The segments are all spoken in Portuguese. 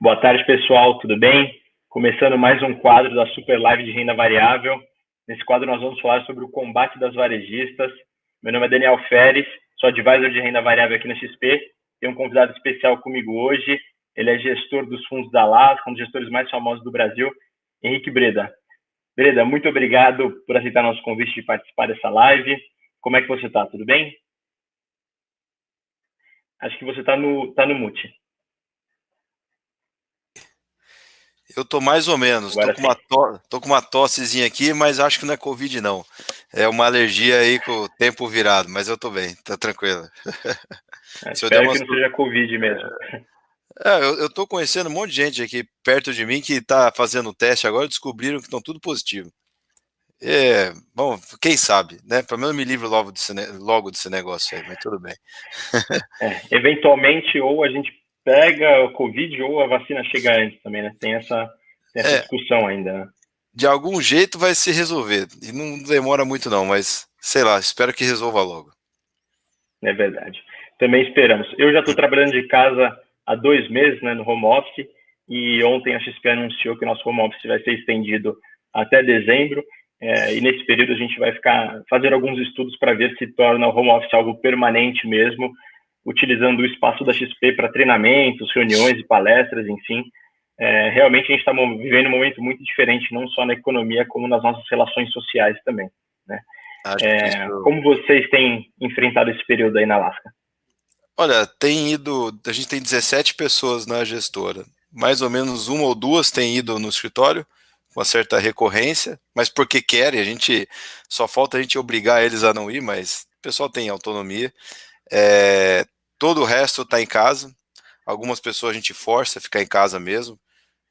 Boa tarde, pessoal, tudo bem? Começando mais um quadro da Super Live de Renda Variável. Nesse quadro nós vamos falar sobre o combate das varejistas. Meu nome é Daniel Feres, sou advisor de renda variável aqui na XP. Tenho um convidado especial comigo hoje. Ele é gestor dos fundos da Lasca, um dos gestores mais famosos do Brasil, Henrique Breda. Breda, muito obrigado por aceitar nosso convite de participar dessa live. Como é que você está? Tudo bem? Acho que você está no mute. Eu tô mais ou menos, tô com uma tossezinha aqui, mas acho que não é Covid não. É uma alergia aí com o tempo virado, mas eu tô bem, tá tranquilo. Espero que não seja Covid mesmo. Eu tô conhecendo um monte de gente aqui perto de mim que tá fazendo teste agora, descobriram que estão tudo positivo. Bom, quem sabe, né? Pelo menos me livro logo desse negócio aí, mas tudo bem. Eventualmente, ou a gente pega o Covid ou a vacina chega antes também, né? Tem essa discussão ainda, né? De algum jeito vai se resolver, e não demora muito não, mas sei lá, espero que resolva logo. É verdade. Também esperamos. Eu já estou trabalhando de casa há 2 meses, né, no home office, e ontem a XP anunciou que o nosso home office vai ser estendido até dezembro, e nesse período a gente vai fazer alguns estudos para ver se torna o home office algo permanente mesmo, utilizando o espaço da XP para treinamentos, reuniões e palestras, enfim. Realmente a gente está vivendo um momento muito diferente, não só na economia, como nas nossas relações sociais também, né? Como vocês têm enfrentado esse período aí na Lasca? Olha, a gente tem 17 pessoas na gestora, mais ou menos uma ou duas têm ido no escritório, com uma certa recorrência, mas porque querem, só falta a gente obrigar eles a não ir, mas o pessoal tem autonomia. Todo o resto está em casa, algumas pessoas a gente força a ficar em casa mesmo,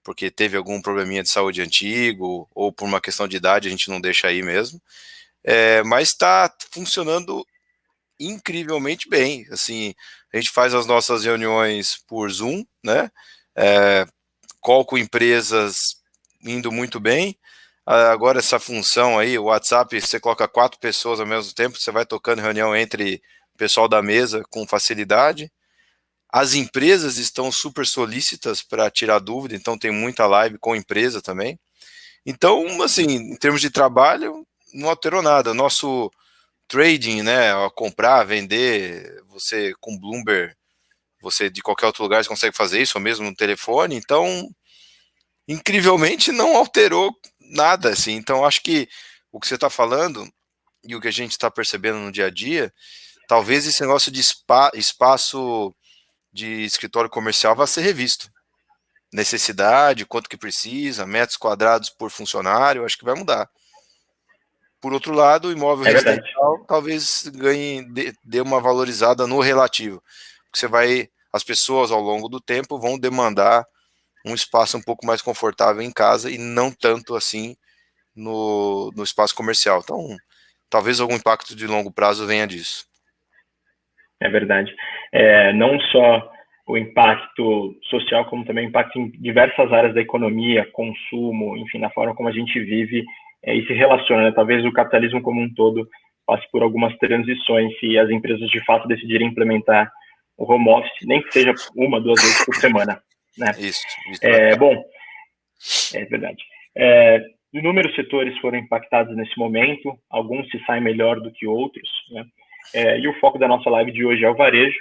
porque teve algum probleminha de saúde antigo, ou por uma questão de idade a gente não deixa aí mesmo, mas está funcionando incrivelmente bem, assim, a gente faz as nossas reuniões por Zoom, né, call com empresas indo muito bem, agora essa função aí, o WhatsApp, você coloca 4 pessoas ao mesmo tempo, você vai tocando reunião entre o pessoal da mesa com facilidade, as empresas estão super solícitas para tirar dúvida, então tem muita live com empresa também, então, assim, em termos de trabalho, não alterou nada, nosso trading, né, comprar, vender, você com Bloomberg, você de qualquer outro lugar você consegue fazer isso, ou mesmo no telefone, então, incrivelmente não alterou nada, assim, então acho que o que você está falando, e o que a gente está percebendo no dia a dia, talvez esse negócio de espaço de escritório comercial vá ser revisto. Necessidade, quanto que precisa, metros quadrados por funcionário, acho que vai mudar. Por outro lado, o imóvel residencial talvez dê uma valorizada no relativo, porque as pessoas ao longo do tempo vão demandar um espaço um pouco mais confortável em casa e não tanto assim no espaço comercial. Então, talvez algum impacto de longo prazo venha disso. É verdade. Não só o impacto social, como também o impacto em diversas áreas da economia, consumo, enfim, na forma como a gente vive e se relaciona, né? Talvez o capitalismo como um todo passe por algumas transições se as empresas de fato decidirem implementar o home office, nem que seja 1, 2 vezes por semana, né? Isso Bom, é verdade. Inúmeros setores foram impactados nesse momento, alguns se saem melhor do que outros, né? E o foco da nossa live de hoje é o varejo.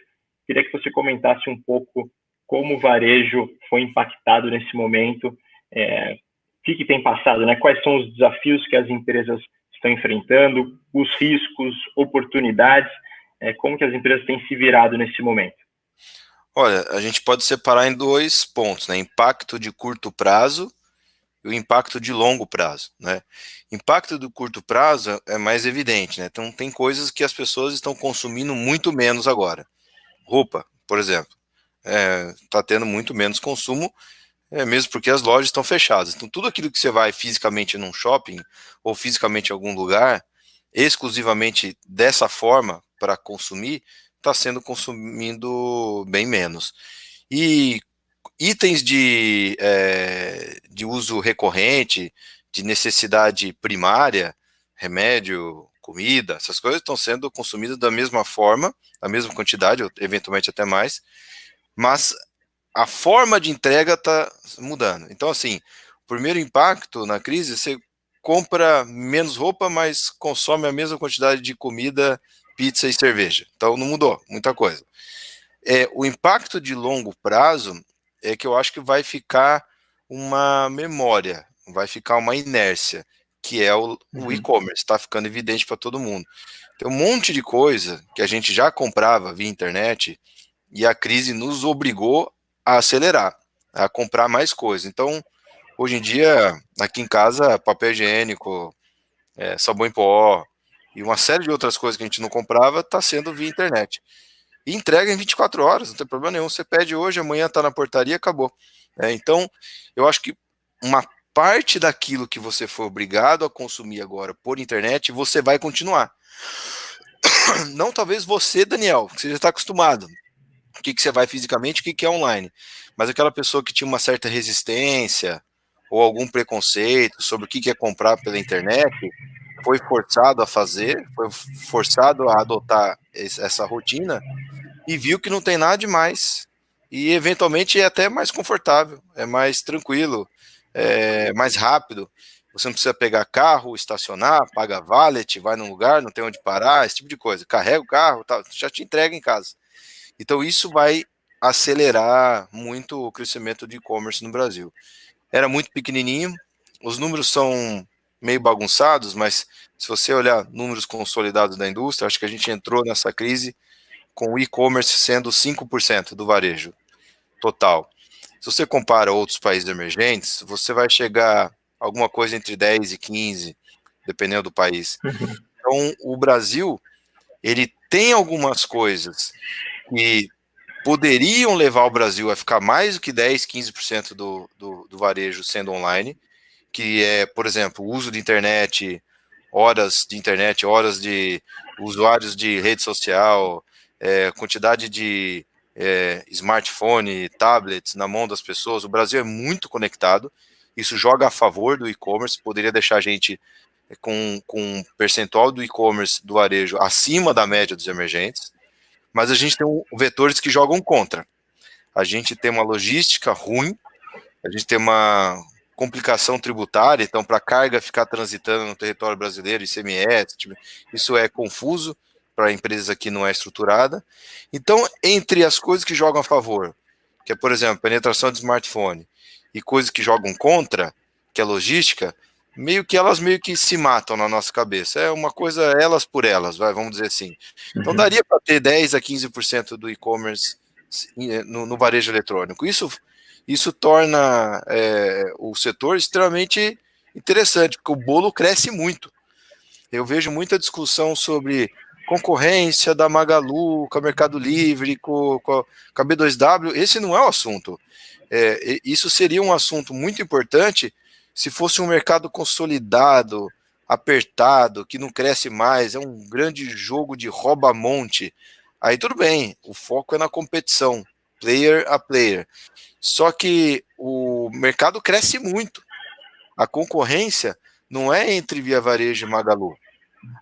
Queria que você comentasse um pouco como o varejo foi impactado nesse momento, o que tem passado, né? Quais são os desafios que as empresas estão enfrentando, os riscos, oportunidades, como que as empresas têm se virado nesse momento? Olha, a gente pode separar em 2 pontos, né? Impacto de curto prazo e o impacto de longo prazo, né? Impacto do curto prazo é mais evidente, né? Então tem coisas que as pessoas estão consumindo muito menos agora. Roupa, por exemplo, está tendo muito menos consumo, mesmo porque as lojas estão fechadas. Então tudo aquilo que você vai fisicamente num shopping ou fisicamente em algum lugar, exclusivamente dessa forma para consumir, está sendo consumindo bem menos. E itens de uso recorrente, de necessidade primária, remédio, comida, essas coisas estão sendo consumidas da mesma forma, a mesma quantidade, ou eventualmente até mais, mas a forma de entrega está mudando. Então, assim, o primeiro impacto na crise, você compra menos roupa, mas consome a mesma quantidade de comida, pizza e cerveja. Então, não mudou muita coisa. O impacto de longo prazo é que eu acho que vai ficar uma memória, vai ficar uma inércia, que é o e-commerce, está ficando evidente para todo mundo. Tem um monte de coisa que a gente já comprava via internet e a crise nos obrigou a acelerar, a comprar mais coisas. Então, hoje em dia, aqui em casa, papel higiênico, sabão em pó e uma série de outras coisas que a gente não comprava está sendo via internet. E entrega em 24 horas, não tem problema nenhum. Você pede hoje, amanhã está na portaria, acabou. Então, eu acho que uma parte daquilo que você foi obrigado a consumir agora por internet, você vai continuar. Não talvez você, Daniel, que você já está acostumado. O que você vai fisicamente, o que é online. Mas aquela pessoa que tinha uma certa resistência ou algum preconceito sobre o que é comprar pela internet, foi forçado a fazer, foi forçado a adotar essa rotina e viu que não tem nada demais. E eventualmente é até mais confortável, é mais tranquilo, é mais rápido. Você não precisa pegar carro, estacionar, paga valet, vai num lugar, não tem onde parar, esse tipo de coisa. Carrega o carro, tá, já te entrega em casa. Então isso vai acelerar muito o crescimento de e-commerce no Brasil. Era muito pequenininho, os números são meio bagunçados, mas se você olhar números consolidados da indústria, acho que a gente entrou nessa crise com o e-commerce sendo 5% do varejo total. Se você compara outros países emergentes, você vai chegar alguma coisa entre 10 e 15, dependendo do país. Então, o Brasil, ele tem algumas coisas que poderiam levar o Brasil a ficar mais do que 10, 15% do varejo sendo online, que é, por exemplo, o uso de internet, horas de usuários de rede social, quantidade de smartphone, tablets na mão das pessoas. O Brasil é muito conectado, isso joga a favor do e-commerce, poderia deixar a gente com um percentual do e-commerce do varejo acima da média dos emergentes, mas a gente tem vetores que jogam contra. A gente tem uma logística ruim, a gente tem uma complicação tributária, então para a carga ficar transitando no território brasileiro, ICMS, isso é confuso para a empresa que não é estruturada. Então, entre as coisas que jogam a favor, que é, por exemplo, penetração de smartphone, e coisas que jogam contra, que é logística, elas meio que se matam na nossa cabeça. É uma coisa elas por elas, vamos dizer assim. Então daria para ter 10 a 15% do e-commerce no varejo eletrônico. Isso torna o setor extremamente interessante, porque o bolo cresce muito. Eu vejo muita discussão sobre concorrência da Magalu, com a Mercado Livre, com a B2W. Esse não é o assunto. Isso seria um assunto muito importante se fosse um mercado consolidado, apertado, que não cresce mais, é um grande jogo de rouba-monte. Aí tudo bem, o foco é na competição, player a player. Só que o mercado cresce muito. A concorrência não é entre Via Varejo e Magalu.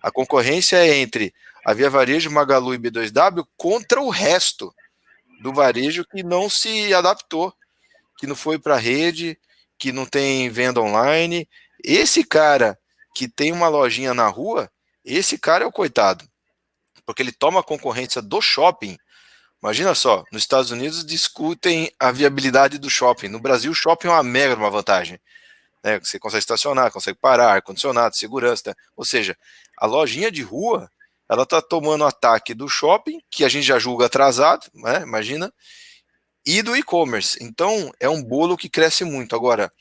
A concorrência é entre a Via Varejo, Magalu e B2W contra o resto do varejo que não se adaptou, que não foi para a rede, que não tem venda online. Esse cara que tem uma lojinha na rua, esse cara é o coitado, porque ele toma a concorrência do shopping. Imagina só, nos Estados Unidos discutem a viabilidade do shopping. No Brasil, o shopping é uma vantagem. Você consegue estacionar, consegue parar, ar-condicionado, segurança. Ou seja, a lojinha de rua, ela está tomando ataque do shopping, que a gente já julga atrasado, né? Imagina, e do e-commerce. Então, é um bolo que cresce muito. Agora,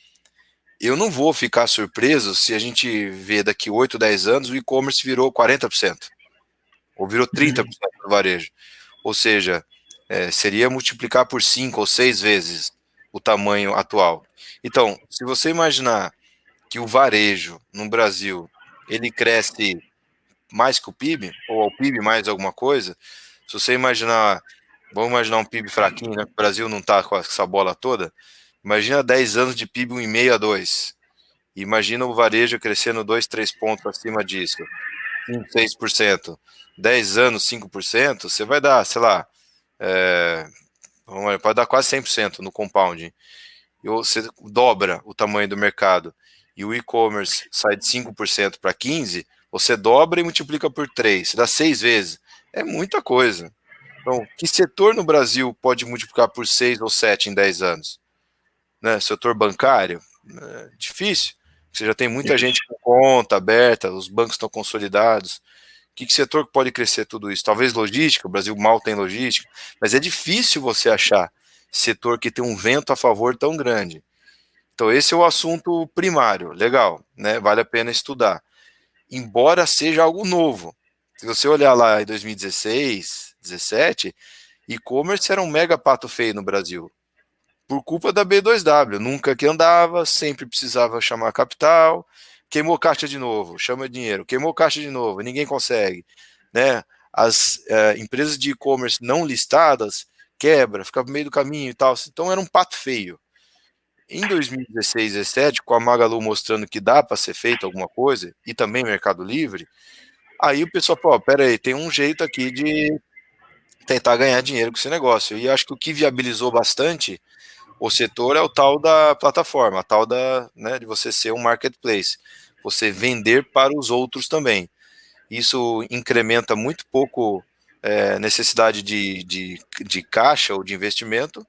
eu não vou ficar surpreso se a gente vê daqui 8, 10 anos o e-commerce virou 40%, ou virou 30% do varejo. Ou seja, seria multiplicar por 5 ou 6 vezes o tamanho atual. Então, se você imaginar que o varejo no Brasil ele cresce mais que o PIB, ou o PIB mais alguma coisa, se você imaginar, vamos imaginar um PIB fraquinho, né? O Brasil não está com essa bola toda, imagina 10 anos de PIB 1,5 a 2. Imagina o varejo crescendo 2, 3 pontos acima disso, 5, 6%. 10 anos, 5%, você vai dar, sei lá, pode dar quase 100% no compounding. E você dobra o tamanho do mercado e o e-commerce sai de 5% para 15%, você dobra e multiplica por 3, você dá 6 vezes. É muita coisa. Então, que setor no Brasil pode multiplicar por 6 ou 7 em 10 anos? Né? Setor bancário? Difícil. Você já tem muita gente com conta aberta, os bancos estão consolidados. Que setor pode crescer tudo isso? Talvez logística, o Brasil mal tem logística, mas é difícil você achar setor que tem um vento a favor tão grande. Então esse é o assunto primário, legal, né? Vale a pena estudar. Embora seja algo novo. Se você olhar lá em 2016, 17, e-commerce era um mega pato feio no Brasil. Por culpa da B2W, nunca que andava, sempre precisava chamar capital, queimou caixa de novo, chama dinheiro, queimou caixa de novo, ninguém consegue, né? As empresas de e-commerce não listadas quebra, fica no meio do caminho e tal, então era um pato feio. Em 2016, 2017, com a Magalu mostrando que dá para ser feito alguma coisa, e também Mercado Livre, aí o pessoal, pô, pera aí, tem um jeito aqui de tentar ganhar dinheiro com esse negócio. E acho que o que viabilizou bastante o setor é o tal da plataforma, a tal da, né, de você ser um marketplace, você vender para os outros também. Isso incrementa muito pouco necessidade de caixa ou de investimento,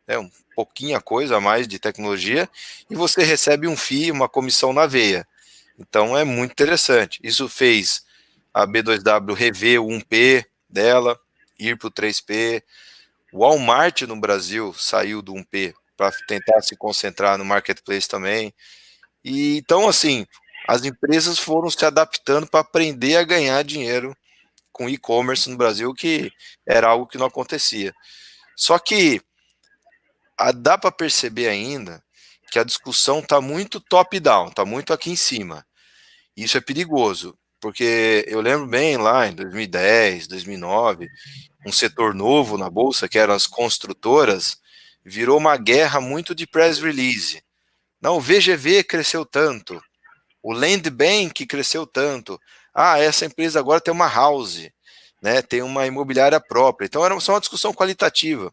um pouquinho a coisa a mais de tecnologia, e você recebe um FII, uma comissão na veia. Então é muito interessante. Isso fez a B2W rever o 1P dela, ir para o 3P. O Walmart no Brasil saiu do 1P para tentar se concentrar no marketplace também. E então, assim, as empresas foram se adaptando para aprender a ganhar dinheiro com e-commerce no Brasil, que era algo que não acontecia. Só que dá para perceber ainda que a discussão está muito top-down, está muito aqui em cima. Isso é perigoso, porque eu lembro bem lá em 2010, 2009, um setor novo na bolsa, que eram as construtoras, virou uma guerra muito de press release. Não, o VGV cresceu tanto, o Land Bank cresceu tanto. Ah, essa empresa agora tem uma house, né? Tem uma imobiliária própria. Então era só uma discussão qualitativa.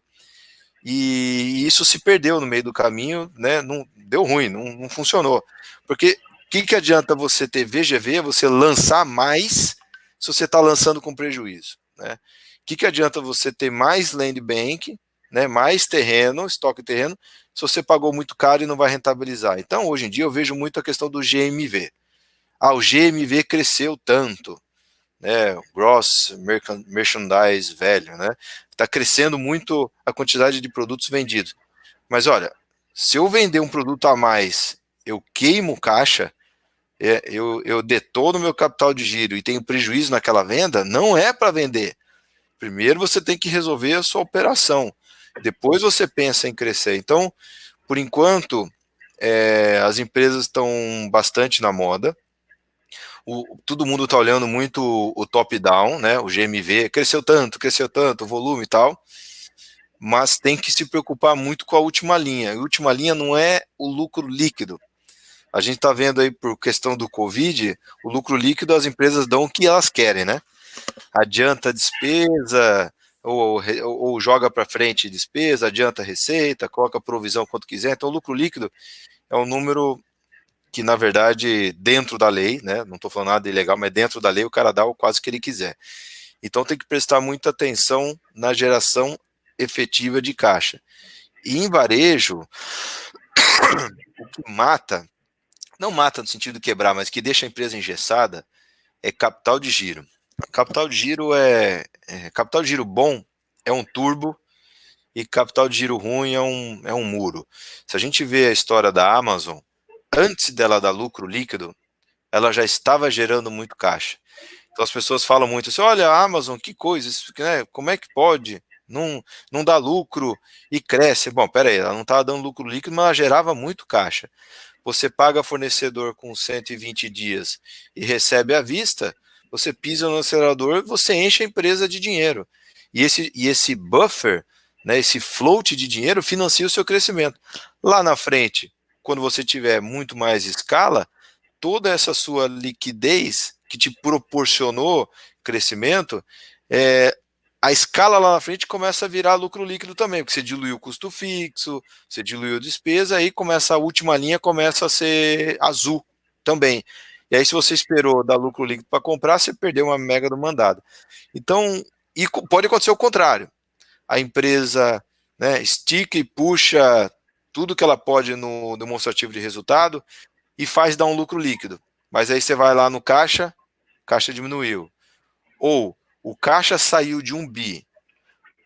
E isso se perdeu no meio do caminho, né? Não deu ruim, não funcionou. Porque o que adianta você ter VGV, você lançar mais, se você está lançando com prejuízo, né? O que adianta você ter mais land bank, né? Mais terreno, estoque de terreno, se você pagou muito caro e não vai rentabilizar? Então, hoje em dia, eu vejo muito a questão do GMV. Ah, o GMV cresceu tanto, né? Gross Merchandise Value, né? Está crescendo muito a quantidade de produtos vendidos. Mas olha, se eu vender um produto a mais, eu queimo caixa, eu detono meu capital de giro e tenho prejuízo naquela venda, não é para vender. Primeiro você tem que resolver a sua operação. Depois você pensa em crescer. Então, por enquanto, as empresas estão bastante na moda. Todo mundo está olhando muito o top-down, né? O GMV cresceu tanto, o volume e tal. Mas tem que se preocupar muito com a última linha. A última linha não é o lucro líquido. A gente está vendo aí, por questão do Covid, o lucro líquido as empresas dão o que elas querem, né? Adianta despesa, ou joga para frente despesa, adianta receita, coloca provisão quanto quiser. Então, o lucro líquido é um número que, na verdade, dentro da lei, né? Não estou falando nada ilegal, mas dentro da lei o cara dá o quase que ele quiser. Então, tem que prestar muita atenção na geração efetiva de caixa. E em varejo, o que mata, não mata no sentido de quebrar, mas que deixa a empresa engessada, é capital de giro. Capital de giro capital de giro bom é um turbo e capital de giro ruim é um muro. Se a gente vê a história da Amazon, antes dela dar lucro líquido, ela já estava gerando muito caixa. Então as pessoas falam muito assim, olha, a Amazon, que coisa, isso, né? Como é que pode? Não dá lucro e cresce. Bom, peraí, ela não estava dando lucro líquido, mas ela gerava muito caixa. Você paga fornecedor com 120 dias e recebe à vista, você pisa no acelerador, você enche a empresa de dinheiro. E esse buffer, né, esse float de dinheiro financia o seu crescimento. Lá na frente, quando você tiver muito mais escala, toda essa sua liquidez que te proporcionou crescimento, a escala lá na frente começa a virar lucro líquido também, porque você diluiu o custo fixo, você diluiu a despesa, aí começa a última linha começa a ser azul também. E aí, se você esperou dar lucro líquido para comprar, você perdeu uma mega do mandado. Então, e pode acontecer o contrário. A empresa, né, estica e puxa tudo que ela pode no demonstrativo de resultado e faz dar um lucro líquido. Mas aí você vai lá no caixa diminuiu. Ou o caixa saiu de 1 bi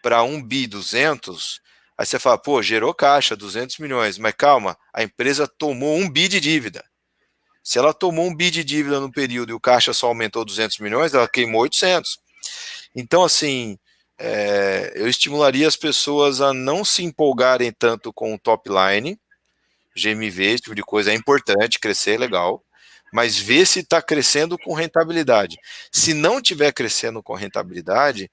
para 1 bi 200, aí você fala, pô, gerou caixa, 200 milhões, mas calma, a empresa tomou 1 bi de dívida. Se ela tomou 1 bi de dívida no período e o caixa só aumentou 200 milhões, ela queimou 800. Então, assim, eu estimularia as pessoas a não se empolgarem tanto com o top line, GMV, esse tipo de coisa é importante, crescer é legal, mas ver se está crescendo com rentabilidade. Se não estiver crescendo com rentabilidade,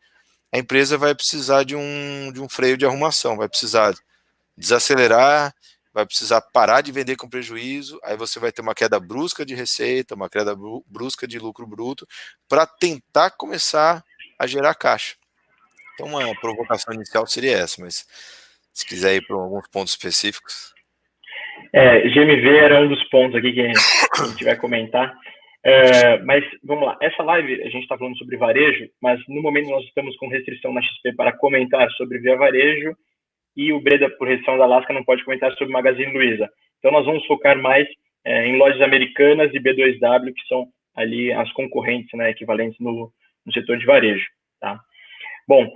a empresa vai precisar de um freio de arrumação, vai precisar desacelerar, vai precisar parar de vender com prejuízo, aí você vai ter uma queda brusca de receita, uma queda brusca de lucro bruto, para tentar começar a gerar caixa. Então, uma provocação inicial seria essa, mas se quiser ir para alguns pontos específicos. GMV era um dos pontos aqui que a gente vai comentar. Mas vamos lá, essa live a gente está falando sobre varejo, mas no momento nós estamos com restrição na XP para comentar sobre Via Varejo e o Breda, por restrição da Alaska, não pode comentar sobre Magazine Luiza. Então nós vamos focar mais em lojas americanas e B2W, que são ali as concorrentes, né, equivalentes no setor de varejo. Tá? Bom,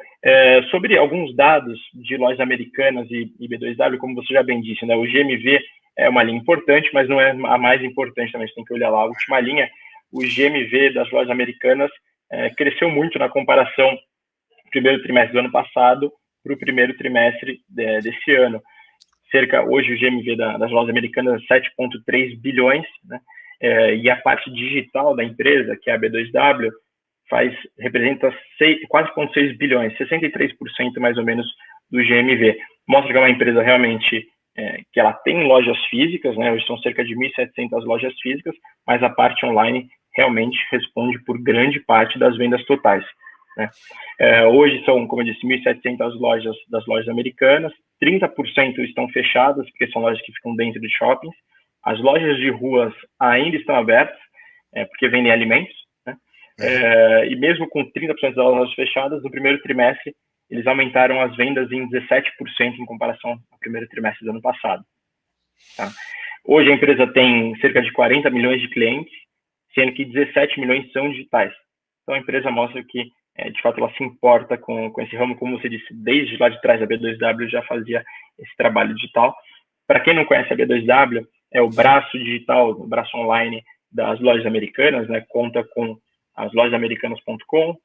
sobre alguns dados de lojas americanas e B2W, como você já bem disse, né, o GMV é uma linha importante, mas não é a mais importante também, você tem que olhar lá a última linha. O GMV das lojas americanas cresceu muito na comparação do primeiro trimestre do ano passado para o primeiro trimestre desse ano. Hoje o GMV das lojas americanas é 7,3 bilhões, né? E a parte digital da empresa, que é a B2W, representa quase 0,6 bilhões, 63% mais ou menos do GMV. Mostra que é uma empresa realmente que ela tem lojas físicas, né? Hoje são cerca de 1.700 lojas físicas, mas a parte online realmente responde por grande parte das vendas totais, né? Hoje são, como eu disse, 1.700 lojas das lojas americanas, 30% estão fechadas, porque são lojas que ficam dentro de shoppings. As lojas de ruas ainda estão abertas, porque vendem alimentos, né? E mesmo com 30% das lojas fechadas, no primeiro trimestre, eles aumentaram as vendas em 17% em comparação ao primeiro trimestre do ano passado. Tá? Hoje a empresa tem cerca de 40 milhões de clientes, sendo que 17 milhões são digitais. Então a empresa mostra que, de fato, ela se importa com esse ramo, como você disse, desde lá de trás a B2W já fazia esse trabalho digital. Para quem não conhece a B2W, é o braço digital, o braço online das lojas americanas, né? Conta com as lojasamericanas.com,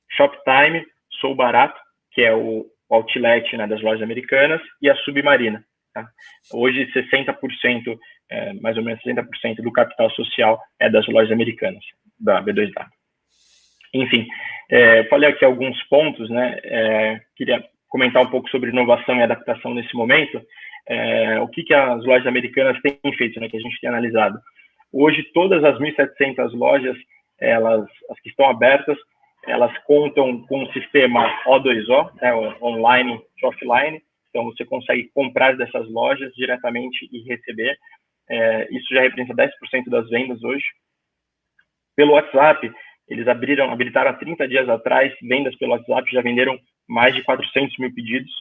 Shoptime, Sou Barato, que é o outlet, né, das lojas americanas, e a Submarina. Tá? Hoje, 60%, mais ou menos 60% do capital social é das lojas americanas, da B2W. Enfim, falei aqui alguns pontos, né? Queria comentar um pouco sobre inovação e adaptação nesse momento. O que as lojas americanas têm feito, né, que a gente tem analisado. Hoje, todas as 1.700 lojas, as que estão abertas, elas contam com um sistema O2O, né, online e offline. Então, você consegue comprar dessas lojas diretamente e receber. Isso já representa 10% das vendas hoje. Pelo WhatsApp, eles habilitaram há 30 dias atrás, vendas pelo WhatsApp, já venderam mais de 400 mil pedidos,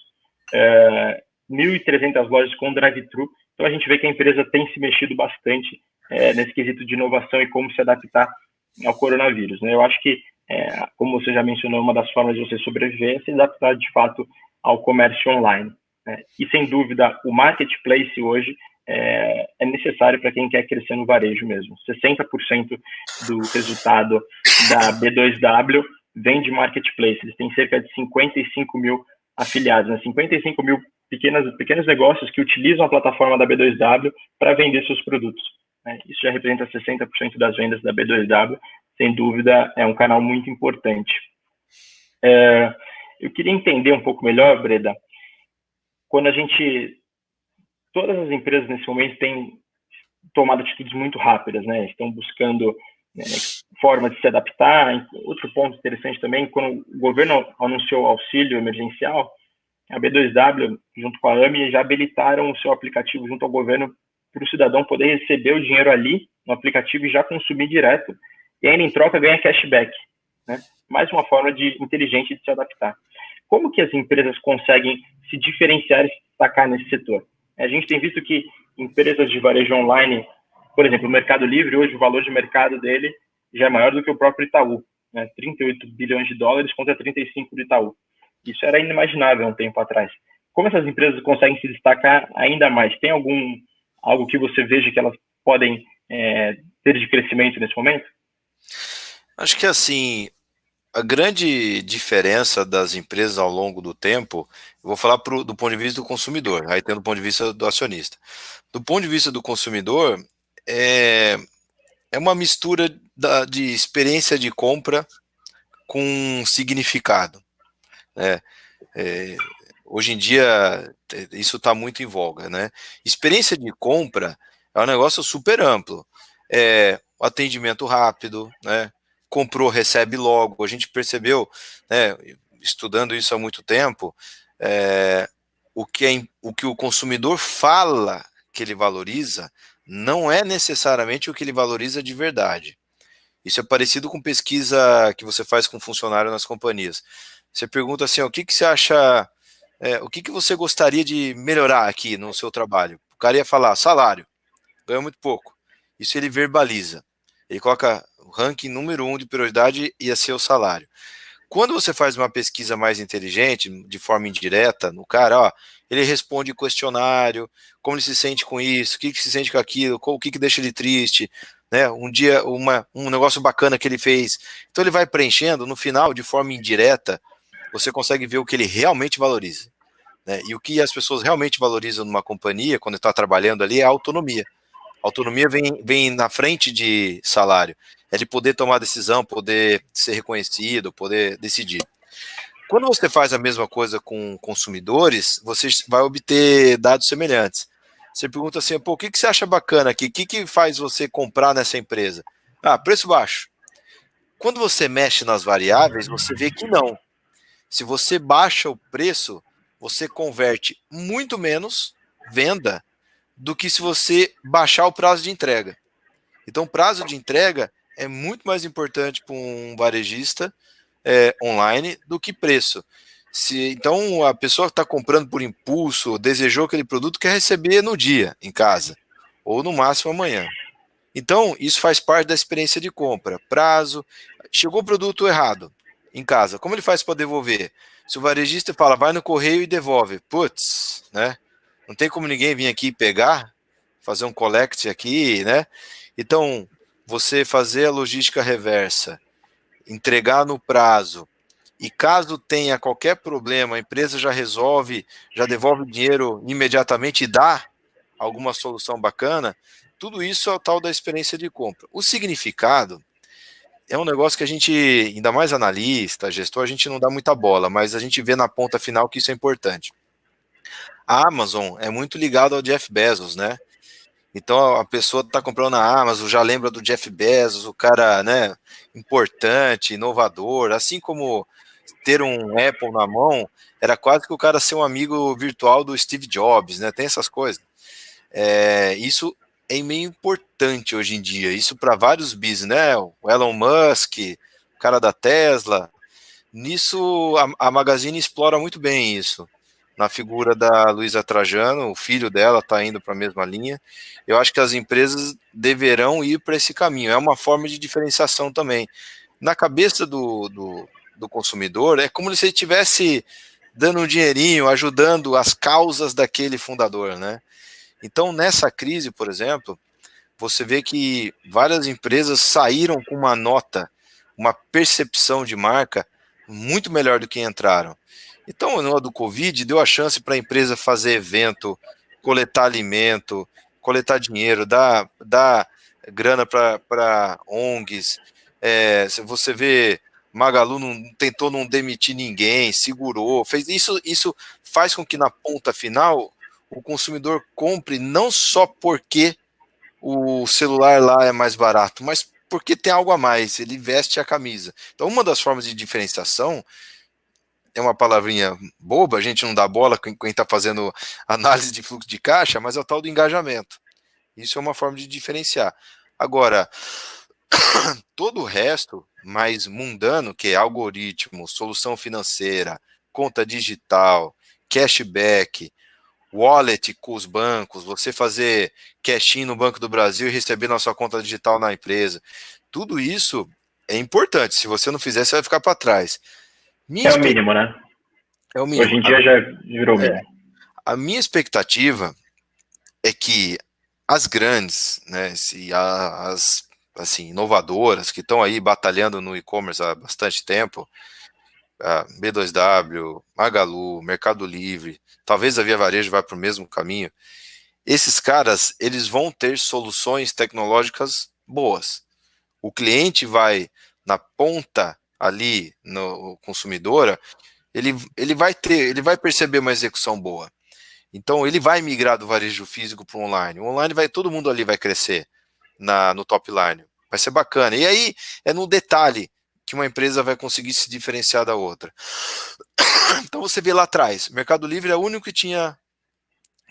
1.300 lojas com drive-thru. Então, a gente vê que a empresa tem se mexido bastante nesse quesito de inovação e como se adaptar ao coronavírus, né? Eu acho que, como você já mencionou, uma das formas de você sobreviver é se adaptar, de fato, ao comércio online, né? E, sem dúvida, o marketplace hoje é necessário para quem quer crescer no varejo mesmo. 60% do resultado da B2W vem de marketplace. Eles têm cerca de 55 mil afiliados, né? 55 mil pequenos negócios que utilizam a plataforma da B2W para vender seus produtos. Isso já representa 60% das vendas da B2W, sem dúvida é um canal muito importante. Eu queria entender um pouco melhor, Breda, quando todas as empresas nesse momento têm tomado atitudes muito rápidas, né? Estão buscando forma de se adaptar. Outro ponto interessante também, quando o governo anunciou o auxílio emergencial, a B2W, junto com a AMI, já habilitaram o seu aplicativo junto ao governo para o cidadão poder receber o dinheiro ali no aplicativo e já consumir direto, e ainda em troca ganha cashback, né? Mais uma forma inteligente de se adaptar. Como que as empresas conseguem se diferenciar e se destacar nesse setor? A gente tem visto que empresas de varejo online, por exemplo, o Mercado Livre, hoje o valor de mercado dele já é maior do que o próprio Itaú, né? 38 bilhões de dólares contra 35 do Itaú. Isso era inimaginável há um tempo atrás. Como essas empresas conseguem se destacar ainda mais? Tem algo que você veja que elas podem ter de crescimento nesse momento? Acho que assim, a grande diferença das empresas ao longo do tempo, eu vou falar do ponto de vista do consumidor, aí tem do ponto de vista do acionista. Do ponto de vista do consumidor, é uma mistura de experiência de compra com significado, né? Hoje em dia, isso está muito em voga, né? Experiência de compra é um negócio super amplo. Atendimento rápido, né? Comprou, recebe logo. A gente percebeu, né, estudando isso há muito tempo, o que o consumidor fala que ele valoriza não é necessariamente o que ele valoriza de verdade. Isso é parecido com pesquisa que você faz com funcionário nas companhias. Você pergunta assim, o que você acha, o que você gostaria de melhorar aqui no seu trabalho? O cara ia falar, salário, ganha muito pouco. Isso ele verbaliza. Ele coloca o ranking número 1 de prioridade ia ser o salário. Quando você faz uma pesquisa mais inteligente, de forma indireta, no cara, ele responde questionário, como ele se sente com isso, o que se sente com aquilo, o que deixa ele triste, né? Um dia, um negócio bacana que ele fez. Então ele vai preenchendo, no final, de forma indireta, você consegue ver o que ele realmente valoriza, né? E o que as pessoas realmente valorizam numa companhia, quando está trabalhando ali, é a autonomia. A autonomia vem na frente de salário. É de poder tomar decisão, poder ser reconhecido, poder decidir. Quando você faz a mesma coisa com consumidores, você vai obter dados semelhantes. Você pergunta assim, o que você acha bacana aqui? O que faz você comprar nessa empresa? Preço baixo. Quando você mexe nas variáveis, você vê que não. Se você baixa o preço, você converte muito menos venda do que se você baixar o prazo de entrega. Então, o prazo de entrega é muito mais importante para um varejista online do que preço. Então, a pessoa que está comprando por impulso, desejou aquele produto, quer receber no dia, em casa, ou no máximo amanhã. Então, isso faz parte da experiência de compra. Prazo, chegou o produto errado em casa, como ele faz para devolver? Se o varejista fala, vai no correio e devolve, putz, né? Não tem como ninguém vir aqui pegar, fazer um collect aqui, né? Então, você fazer a logística reversa, entregar no prazo, e caso tenha qualquer problema, a empresa já resolve, já devolve o dinheiro imediatamente e dá alguma solução bacana, tudo isso é o tal da experiência de compra. O significado é um negócio que a gente, ainda mais analista, gestor, a gente não dá muita bola, mas a gente vê na ponta final que isso é importante. A Amazon é muito ligada ao Jeff Bezos, né? Então a pessoa está comprando na Amazon, já lembra do Jeff Bezos, o cara, né, importante, inovador, assim como ter um Apple na mão, era quase que o cara ser um amigo virtual do Steve Jobs, né? Tem essas coisas. Isso é meio importante hoje em dia, isso para vários business, né? O Elon Musk, o cara da Tesla, nisso a Magazine explora muito bem isso. Na figura da Luísa Trajano, o filho dela está indo para a mesma linha. Eu acho que as empresas deverão ir para esse caminho. É uma forma de diferenciação também. Na cabeça do consumidor, é como se ele estivesse dando um dinheirinho, ajudando as causas daquele fundador, né? Então, nessa crise, por exemplo, você vê que várias empresas saíram com uma nota, uma percepção de marca muito melhor do que entraram. Então, no do Covid, deu a chance para a empresa fazer evento, coletar alimento, coletar dinheiro, dar grana para ONGs. Você vê, Magalu tentou não demitir ninguém, segurou, fez isso. Isso faz com que na ponta final o consumidor compre não só porque o celular lá é mais barato, mas porque tem algo a mais, ele veste a camisa. Então, uma das formas de diferenciação é uma palavrinha boba, a gente não dá bola com quem está fazendo análise de fluxo de caixa, mas é o tal do engajamento. Isso é uma forma de diferenciar. Agora, todo o resto, mais mundano, que é algoritmo, solução financeira, conta digital, cashback, wallet com os bancos, você fazer cash-in no Banco do Brasil e receber na sua conta digital na empresa, tudo isso é importante. Se você não fizer, você vai ficar para trás. É o mínimo, né? É o Hoje mínimo. em dia já virou o mínimo. A minha expectativa é que as grandes, né, as assim, inovadoras que estão aí batalhando no e-commerce há bastante tempo, a B2W, Magalu, Mercado Livre, talvez a Via Varejo vá para o mesmo caminho. Esses caras, eles vão ter soluções tecnológicas boas. O cliente vai na ponta ali no consumidora, ele vai perceber uma execução boa. Então ele vai migrar do varejo físico para o online. O online vai, todo mundo ali vai crescer no top line. Vai ser bacana. E aí é no detalhe que uma empresa vai conseguir se diferenciar da outra. Então você vê lá atrás, Mercado Livre é o único que tinha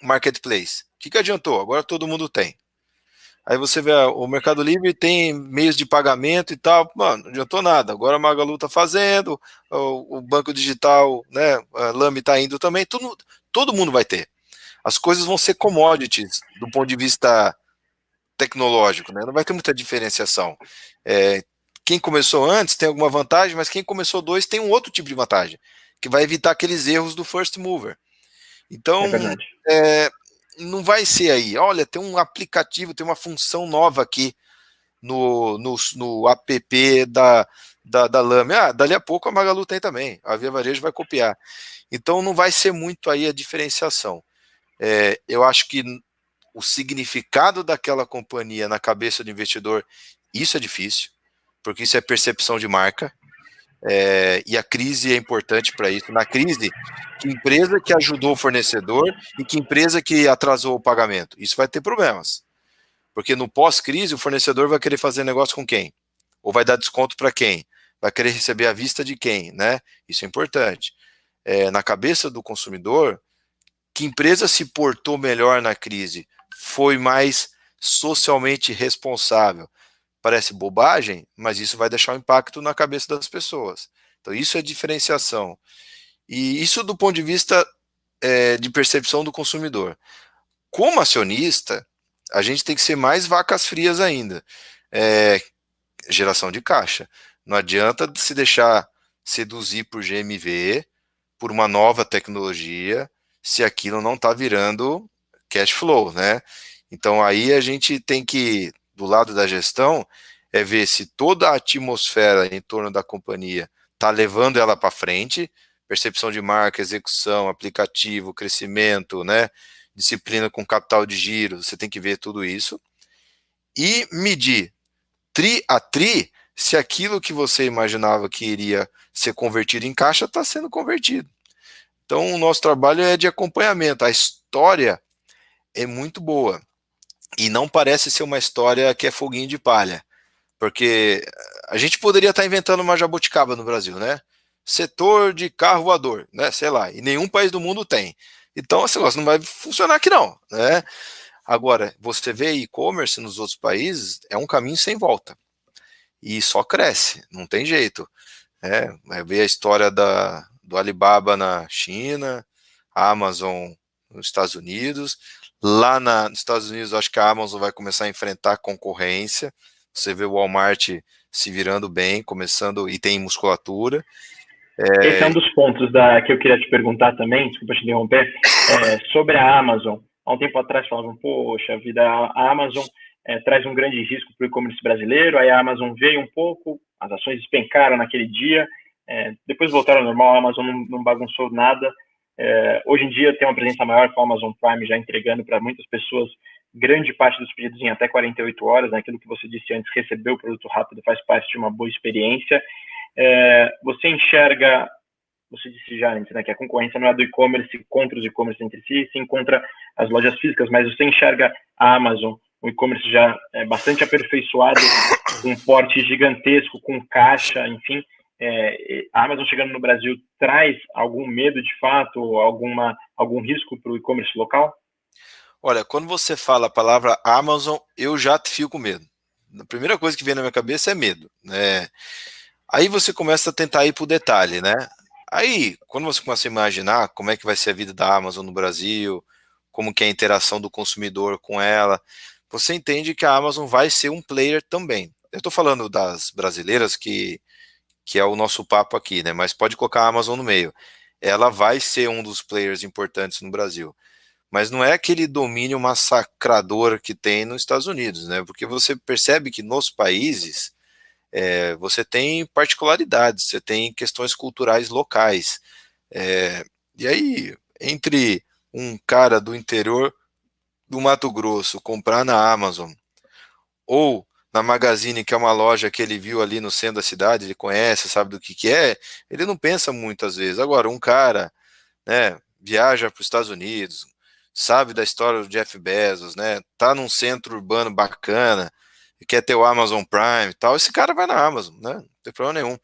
marketplace. O que adiantou? Agora todo mundo tem. Aí você vê, o Mercado Livre tem meios de pagamento e tal. Mano, não adiantou nada. Agora a Magalu tá fazendo, o banco digital, né, a Lame tá indo também. Todo mundo vai ter. As coisas vão ser commodities do ponto de vista tecnológico, né? Não vai ter muita diferenciação. Quem começou antes tem alguma vantagem, mas quem começou dois tem um outro tipo de vantagem, que vai evitar aqueles erros do first mover. Então, não vai ser aí. Olha, tem um aplicativo, tem uma função nova aqui no app da Lame. Dali a pouco a Magalu tem também. A Via Varejo vai copiar. Então, não vai ser muito aí a diferenciação. Eu acho que o significado daquela companhia na cabeça do investidor, isso é difícil, porque isso é percepção de marca, e a crise é importante para isso. Na crise, que empresa que ajudou o fornecedor e que empresa que atrasou o pagamento? Isso vai ter problemas, porque no pós-crise o fornecedor vai querer fazer negócio com quem? Ou vai dar desconto para quem? Vai querer receber à vista de quem, né? Isso é importante. Na cabeça do consumidor, que empresa se portou melhor na crise? Foi mais socialmente responsável? Parece bobagem, mas isso vai deixar um impacto na cabeça das pessoas. Então isso é diferenciação. E isso do ponto de vista de percepção do consumidor. Como acionista, a gente tem que ser mais vacas frias ainda. Geração de caixa. Não adianta se deixar seduzir por GMV, por uma nova tecnologia, se aquilo não está virando cash flow, né? Então aí a gente tem que, do lado da gestão, ver se toda a atmosfera em torno da companhia está levando ela para frente, percepção de marca, execução, aplicativo, crescimento, né? Disciplina com capital de giro, você tem que ver tudo isso. E medir tri a tri se aquilo que você imaginava que iria ser convertido em caixa está sendo convertido. Então, o nosso trabalho é de acompanhamento. A história é muito boa. E não parece ser uma história que é foguinho de palha. Porque a gente poderia estar inventando uma jabuticaba no Brasil, né? Setor de carro voador, né? Sei lá. E nenhum país do mundo tem. Então, esse negócio não vai funcionar aqui, não, né? Agora, você vê e-commerce nos outros países, é um caminho sem volta. E só cresce, não tem jeito. Ver a história do Alibaba na China, a Amazon nos Estados Unidos. Lá nos Estados Unidos, acho que a Amazon vai começar a enfrentar concorrência. Você vê o Walmart se virando bem, começando, e tem musculatura. Esse é um dos pontos que eu queria te perguntar também, desculpa te interromper, sobre a Amazon. Há um tempo atrás falavam, poxa vida, a Amazon traz um grande risco para o e-commerce brasileiro, aí a Amazon veio um pouco, as ações despencaram naquele dia, depois voltaram ao normal, a Amazon não bagunçou nada. Hoje em dia tem uma presença maior com a Amazon Prime já entregando para muitas pessoas grande parte dos pedidos em até 48 horas, né? Aquilo que você disse antes, receber o produto rápido faz parte de uma boa experiência. Você enxerga, você disse já antes, né, que a concorrência não é do e-commerce contra os e-commerce entre si, sim contra as lojas físicas, mas você enxerga a Amazon, o e-commerce já bastante aperfeiçoado um porte gigantesco, com caixa, enfim. A Amazon chegando no Brasil traz algum medo de fato, algum risco para o e-commerce local? Olha, quando você fala a palavra Amazon, eu já fico com medo. A primeira coisa que vem na minha cabeça é medo, né? Aí você começa a tentar ir para o detalhe, né? Aí, quando você começa a imaginar como é que vai ser a vida da Amazon no Brasil, como que é a interação do consumidor com ela, você entende que a Amazon vai ser um player também. Eu estou falando das brasileiras, que é o nosso papo aqui, né? Mas pode colocar a Amazon no meio. Ela vai ser um dos players importantes no Brasil. Mas não é aquele domínio massacrador que tem nos Estados Unidos, né? Porque você percebe que nos países você tem particularidades, você tem questões culturais locais. E aí, entre um cara do interior do Mato Grosso comprar na Amazon ou na Magazine, que é uma loja que ele viu ali no centro da cidade, ele conhece, sabe do que é, ele não pensa muitas vezes. Agora, um cara, né, viaja para os Estados Unidos, sabe da história do Jeff Bezos, né, tá num centro urbano bacana, e quer ter o Amazon Prime e tal, esse cara vai na Amazon, né, não tem problema nenhum.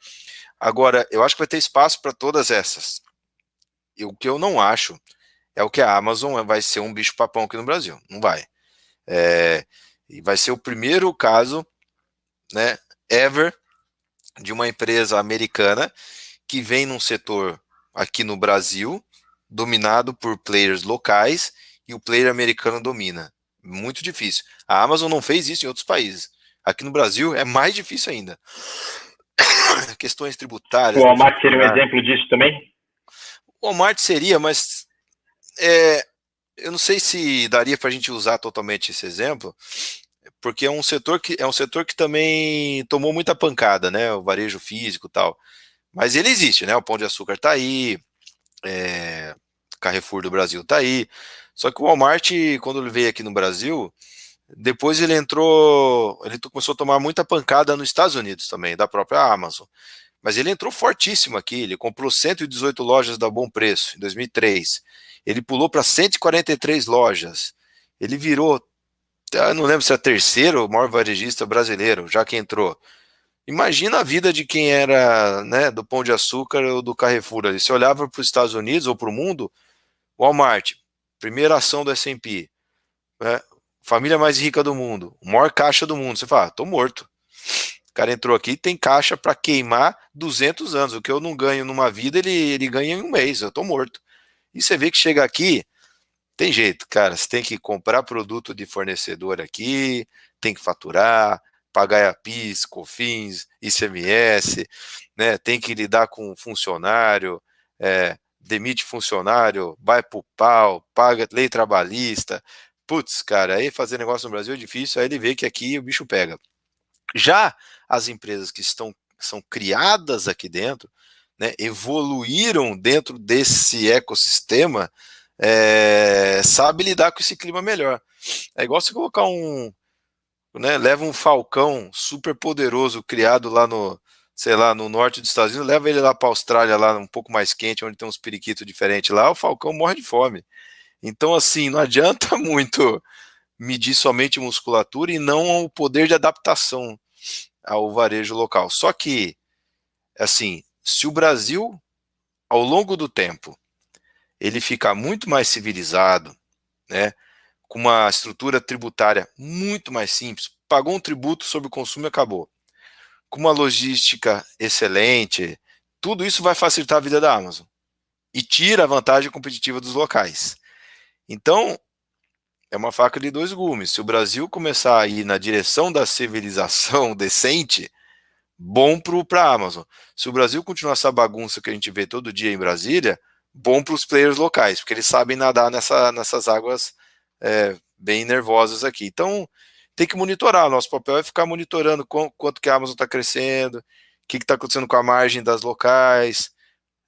Agora, eu acho que vai ter espaço para todas essas. E o que eu não acho é o que a Amazon vai ser um bicho-papão aqui no Brasil. Não vai. E vai ser o primeiro caso, né, ever, de uma empresa americana que vem num setor aqui no Brasil, dominado por players locais, e o player americano domina. Muito difícil. A Amazon não fez isso em outros países. Aqui no Brasil é mais difícil ainda. Questões O tributárias, Walmart seria um exemplo disso também? O Walmart seria, mas eu não sei se daria para a gente usar totalmente esse exemplo, porque é um setor que também tomou muita pancada, né? O varejo físico e tal. Mas ele existe, né? O Pão de Açúcar está aí, Carrefour do Brasil está aí. Só que o Walmart, quando ele veio aqui no Brasil, depois ele começou a tomar muita pancada nos Estados Unidos também, da própria Amazon. Mas ele entrou fortíssimo aqui, ele comprou 118 lojas da Bom Preço em 2003. Ele pulou para 143 lojas. Ele virou, eu não lembro se é o terceiro maior varejista brasileiro, já que entrou. Imagina a vida de quem era, né, do Pão de Açúcar ou do Carrefour ali. Você olhava para os Estados Unidos ou para o mundo, Walmart, primeira ação do S&P, né, família mais rica do mundo, maior caixa do mundo. Você fala, tô morto. O cara entrou aqui, tem caixa para queimar 200 anos. O que eu não ganho numa vida, ele ganha em um mês. Eu tô morto. E você vê que chega aqui, tem jeito, cara. Você tem que comprar produto de fornecedor aqui, tem que faturar, pagar a PIS, COFINS, ICMS, né? Tem que lidar com funcionário, demite funcionário, vai pro pau, paga lei trabalhista. Putz, cara, aí fazer negócio no Brasil é difícil, aí ele vê que aqui o bicho pega. Já as empresas que são criadas aqui dentro, né, evoluíram dentro desse ecossistema, sabe lidar com esse clima melhor. É igual você colocar né, leva um falcão super poderoso criado lá no, sei lá, no norte dos Estados Unidos, leva ele lá para a Austrália, lá um pouco mais quente, onde tem uns periquitos diferentes lá, o falcão morre de fome. Então, assim, não adianta muito medir somente musculatura e não o poder de adaptação ao varejo local. Só que, assim, se o Brasil, ao longo do tempo, ele ficar muito mais civilizado, né, com uma estrutura tributária muito mais simples, pagou um tributo sobre o consumo e acabou. Com uma logística excelente, tudo isso vai facilitar a vida da Amazon e tira a vantagem competitiva dos locais. Então, é uma faca de dois gumes. Se o Brasil começar a ir na direção da civilização decente, bom para a Amazon. Se o Brasil continuar essa bagunça que a gente vê todo dia em Brasília, bom para os players locais, porque eles sabem nadar nessas águas bem nervosas aqui. Então, tem que monitorar. Nosso papel é ficar monitorando quanto que a Amazon está crescendo, o que está acontecendo com a margem das locais.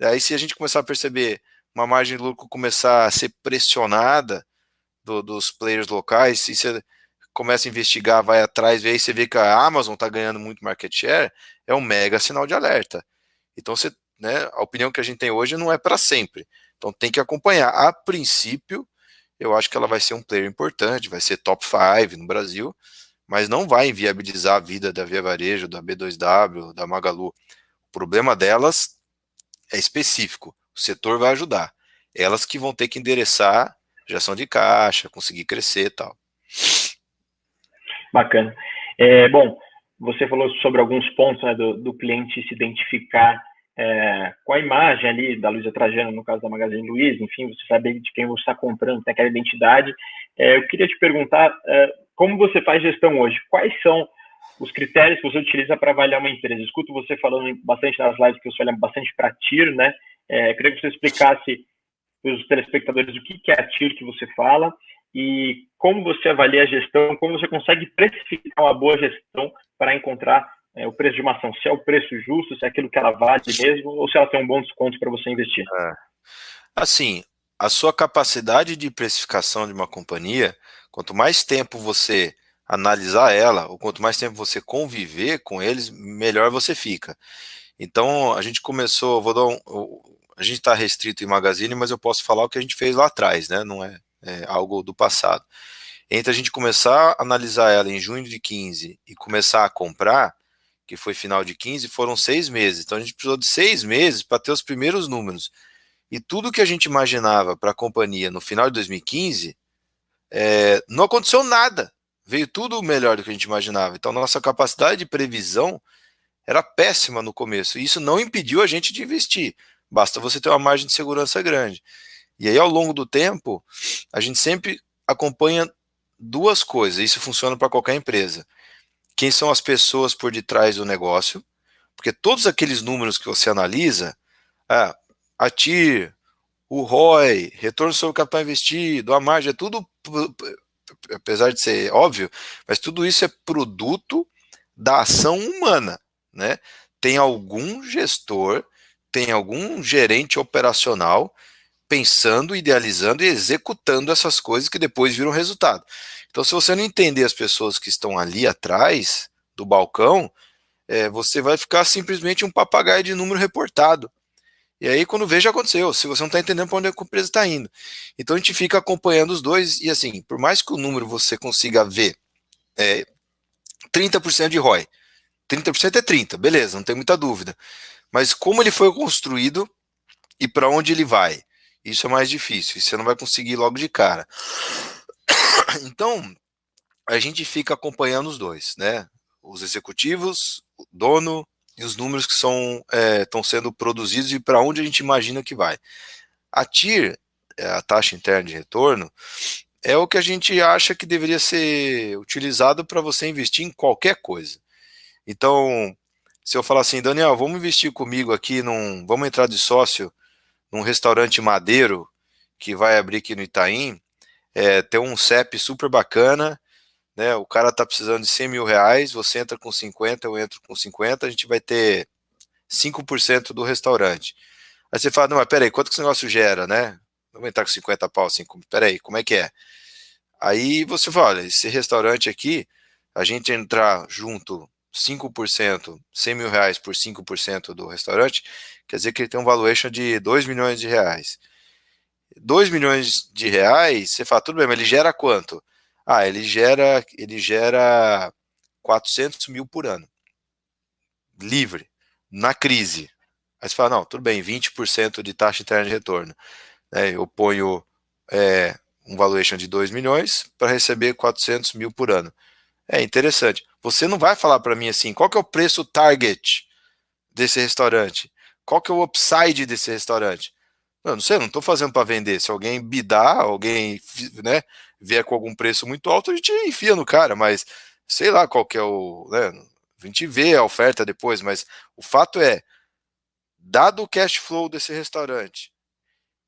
Aí, se a gente começar a perceber uma margem de lucro começar a ser pressionada dos players locais, se você começa a investigar, vai atrás, aí você vê que a Amazon está ganhando muito market share, é um mega sinal de alerta. Então, né, a opinião que a gente tem hoje não é para sempre. Então, tem que acompanhar. A princípio, eu acho que ela vai ser um player importante, vai ser top 5 no Brasil, mas não vai inviabilizar a vida da Via Varejo, da B2W, da Magalu. O problema delas é específico, o setor vai ajudar. Elas que vão ter que endereçar geração de caixa, conseguir crescer e tal. Bacana. Bom, você falou sobre alguns pontos, né, do cliente se identificar com a imagem ali da Luiza Trajano, no caso da Magazine Luiza, enfim, você sabe de quem você está comprando, tem aquela identidade. Eu queria te perguntar, como você faz gestão hoje? Quais são os critérios que você utiliza para avaliar uma empresa? Eu escuto você falando bastante nas lives que você olha bastante para a TIR, né? Eu queria que você explicasse para os telespectadores o que é a TIR que você fala e como você avalia a gestão, como você consegue precificar uma boa gestão para encontrar o preço de uma ação, se é o preço justo, se é aquilo que ela vale mesmo, ou se ela tem um bom desconto para você investir. Assim, a sua capacidade de precificação de uma companhia, quanto mais tempo você analisar ela, ou quanto mais tempo você conviver com eles, melhor você fica. Então, a gente começou, a gente está restrito em Magazine, mas eu posso falar o que a gente fez lá atrás, né? Não é algo do passado. Entre a gente começar a analisar ela em junho de 15 e começar a comprar, que foi final de 15, foram 6 meses. Então a gente precisou de 6 meses para ter os primeiros números. E tudo que a gente imaginava para a companhia no final de 2015, não aconteceu nada. Veio tudo melhor do que a gente imaginava. Então nossa capacidade de previsão era péssima no começo. E isso não impediu a gente de investir. Basta você ter uma margem de segurança grande. E aí, ao longo do tempo, a gente sempre acompanha duas coisas. Isso funciona para qualquer empresa. Quem são as pessoas por detrás do negócio? Porque todos aqueles números que você analisa, a TIR, o ROI, retorno sobre o capital investido, a margem, é tudo, apesar de ser óbvio, mas tudo isso é produto da ação humana, né? Tem algum gestor, tem algum gerente operacional pensando, idealizando e executando essas coisas que depois viram resultado. Então, se você não entender as pessoas que estão ali atrás do balcão, você vai ficar simplesmente um papagaio de número reportado. E aí, quando vê, já aconteceu. Se você não está entendendo para onde a empresa está indo. Então, a gente fica acompanhando os dois. E assim, por mais que o número você consiga ver 30% de ROI, 30% é 30%, beleza, não tem muita dúvida. Mas como ele foi construído e para onde ele vai? Isso é mais difícil, você não vai conseguir logo de cara. Então, a gente fica acompanhando os dois, né? Os executivos, o dono e os números que estão sendo produzidos e para onde a gente imagina que vai. A TIR, a taxa interna de retorno, é o que a gente acha que deveria ser utilizado para você investir em qualquer coisa. Então, se eu falar assim, Daniel, vamos investir comigo aqui, vamos entrar de sócio num restaurante madeiro que vai abrir aqui no Itaim, tem um CEP super bacana, né? O cara tá precisando de 100 mil reais, você entra com 50, eu entro com 50, a gente vai ter 5% do restaurante. Aí você fala, não, mas peraí, quanto que esse negócio gera, né? Não vou entrar com 50 pau, assim, peraí, como é que é? Aí você fala, olha, esse restaurante aqui, a gente entrar junto 5%, 100 mil reais por 5% do restaurante, quer dizer que ele tem um valuation de 2 milhões de reais. 2 milhões de reais, você fala, tudo bem, mas ele gera quanto? Ele gera 400 mil por ano, livre, na crise. Aí você fala, não, tudo bem, 20% de taxa interna de retorno. Eu ponho um valuation de 2 milhões para receber 400 mil por ano. É interessante. Você não vai falar para mim assim, qual que é o preço target desse restaurante? Qual que é o upside desse restaurante? Não sei, não estou fazendo para vender. Se alguém bidar, alguém, né, vier com algum preço muito alto, a gente enfia no cara, mas sei lá qual que é o... Né, a gente vê a oferta depois, mas o fato é, dado o cash flow desse restaurante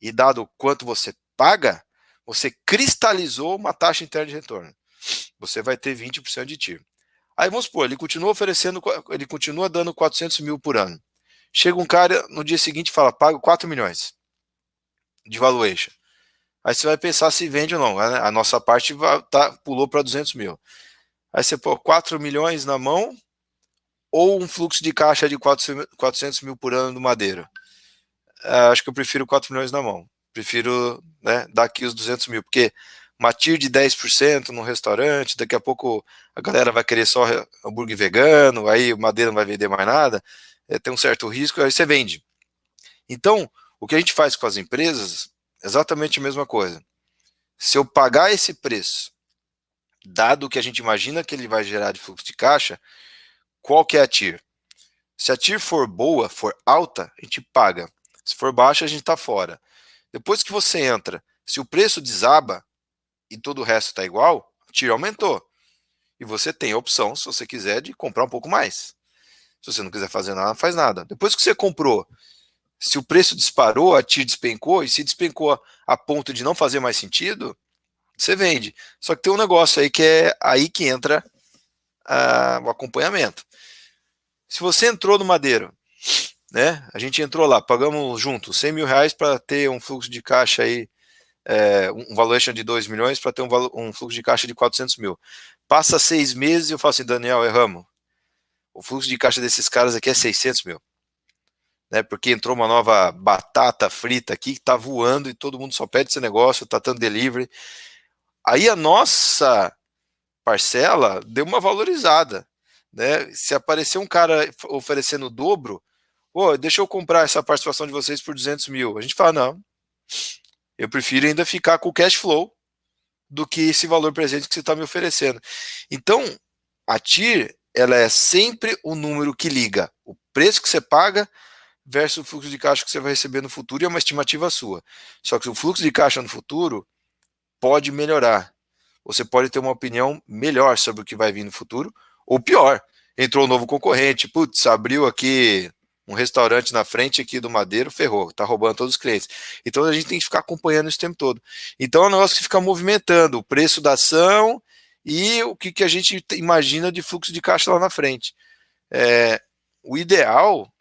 e dado o quanto você paga, você cristalizou uma taxa interna de retorno. Você vai ter 20% de TIR. Aí vamos supor, ele continua dando 400 mil por ano. Chega um cara no dia seguinte e fala, pago 4 milhões de valuation. Aí você vai pensar se vende ou não. A nossa parte pulou para 200 mil. Aí você pô 4 milhões na mão ou um fluxo de caixa de 400 mil por ano no Madeira. Acho que eu prefiro 4 milhões na mão. Prefiro, né, dar aqui os 200 mil, porque uma TIR de 10% num restaurante, daqui a pouco a galera vai querer só hambúrguer vegano, aí o Madeira não vai vender mais nada, tem um certo risco, aí você vende. Então, o que a gente faz com as empresas é exatamente a mesma coisa. Se eu pagar esse preço, dado o que a gente imagina que ele vai gerar de fluxo de caixa, qual que é a TIR? Se a TIR for boa, for alta, a gente paga. Se for baixa, a gente está fora. Depois que você entra, se o preço desaba e todo o resto está igual, a TIR aumentou. E você tem a opção, se você quiser, de comprar um pouco mais. Se você não quiser fazer nada, não faz nada. Depois que você comprou, se o preço disparou, a TIR despencou, e se despencou a ponto de não fazer mais sentido, você vende. Só que tem um negócio aí que é aí que entra o acompanhamento. Se você entrou no Madeiro, né? A gente entrou lá, pagamos juntos R$ 100.000 para ter um fluxo de caixa aí, um valuation de 2 milhões para ter um fluxo de caixa de 400 mil. Passa 6 meses e eu falo assim, Daniel, erramos. O fluxo de caixa desses caras aqui é 600 mil. Né, porque entrou uma nova batata frita aqui que está voando e todo mundo só pede esse negócio, está dando delivery. Aí a nossa parcela deu uma valorizada. Né? Se aparecer um cara oferecendo o dobro, deixa eu comprar essa participação de vocês por 200 mil. A gente fala, não, eu prefiro ainda ficar com o cash flow do que esse valor presente que você está me oferecendo. Então, a TIR, ela é sempre o número que liga o preço que você paga versus o fluxo de caixa que você vai receber no futuro, e é uma estimativa sua. Só que o fluxo de caixa no futuro pode melhorar. Você pode ter uma opinião melhor sobre o que vai vir no futuro, ou pior, entrou um novo concorrente, putz, abriu aqui um restaurante na frente aqui do Madeiro, ferrou, tá roubando todos os clientes. Então a gente tem que ficar acompanhando isso o tempo todo. Então é um negócio que fica movimentando o preço da ação e o que a gente imagina de fluxo de caixa lá na frente. O ideal,